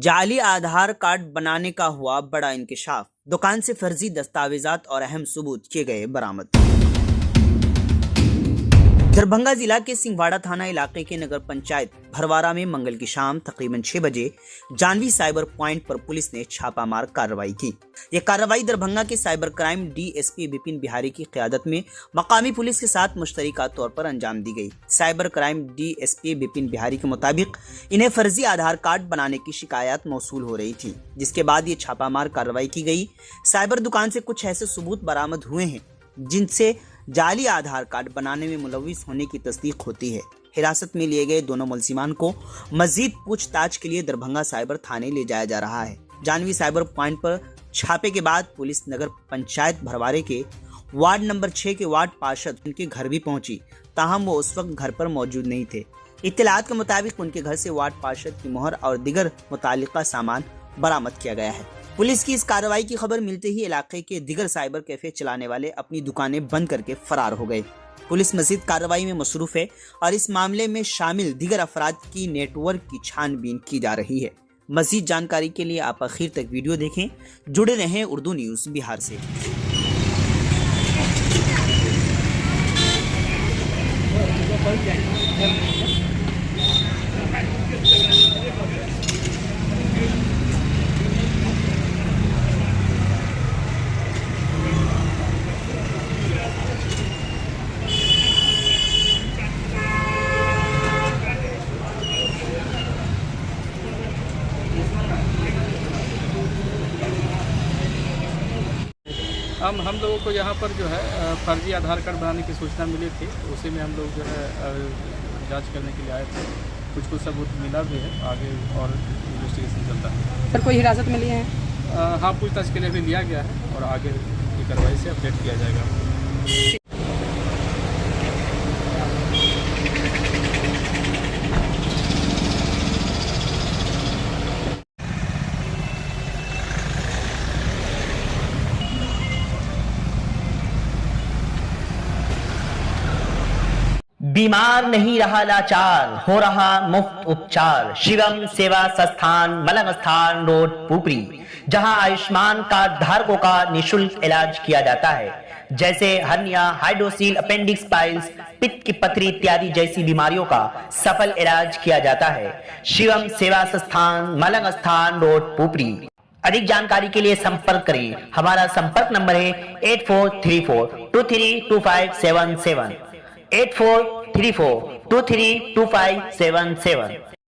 जाली आधार कार्ड बनाने का हुआ बड़ा इंकशाफ। दुकान से फर्जी दस्तावेजात और अहम सबूत किए गए बरामद। दरभंगा जिला के सिंहवाड़ा थाना इलाके के नगर पंचायत भरवारा में मंगल की शाम तकरीबन 6 बजे जानवी साइबर पॉइंट पर पुलिस ने छापामार कार्रवाई की। यह कार्रवाई दरभंगा के cyber crime DSP Vipin Bihari की क़यादत में मकामी पुलिस के साथ मुश्तरका तौर पर अंजाम दी गई। Cyber crime DSP Vipin Bihari के मुताबिक इन्हें फर्जी आधार कार्ड बनाने की शिकायत मौसूल हो रही थी, जिसके बाद ये छापामार कार्रवाई की गई। साइबर दुकान से कुछ ऐसे सबूत बरामद हुए हैं जिनसे जाली आधार कार्ड बनाने में मुलविस होने की तस्दीक होती है। हिरासत में लिए गए दोनों मुलजिमान को मजीद पूछताछ के लिए दरभंगा साइबर थाने ले जाया जा रहा है। जानवी साइबर पॉइंट पर छापे के बाद पुलिस नगर पंचायत भरवारे के वार्ड नंबर 6 के वार्ड पार्षद उनके घर भी पहुंची, ताहम वो उस वक्त घर पर मौजूद नहीं थे। इत्तलात के मुताबिक उनके घर से वार्ड पार्षद की मोहर और दिगर मुतालिका सामान बरामद किया गया है। पुलिस की इस कार्रवाई की खबर मिलते ही इलाके के दिगर साइबर कैफे चलाने वाले अपनी दुकानें बंद करके फरार हो गए। पुलिस मजीद कार्रवाई में मसरूफ है और इस मामले में शामिल दिगर अफराद की नेटवर्क की छानबीन की जा रही है। मजीद जानकारी के लिए आप आखिर तक वीडियो देखें। जुड़े रहें उर्दू न्यूज़ बिहार से। हम लोगों को यहाँ पर जो है फर्जी आधार कार्ड बनाने की सूचना मिली थी, उसी में हम लोग जो है जांच करने के लिए आए थे। कुछ सबूत मिला भी है, आगे और इन्वेस्टिगेशन चलता है। सर कोई हिरासत में लिए हैं? हाँ, पूछताछ के लिए भी लिया गया है और आगे की कार्रवाई से अपडेट किया जाएगा। बीमार नहीं रहा लाचार, हो रहा मुफ्त उपचार। शिवम सेवा संस्थान, मलंग स्थान रोड, पुपरी, जहां आयुष्मान कार्ड धारकों का निशुल्क इलाज किया जाता है, जैसे हर्निया, हाइड्रोसील, अपेंडिक्स, पाइल्स, पित्त की पथरी इत्यादि जैसी बीमारियों का सफल इलाज किया जाता है। शिवम सेवा संस्थान, मलंग स्थान रोड, पुपरी। अधिक जानकारी के लिए संपर्क करें। हमारा संपर्क नंबर है 8434232577 8434232577।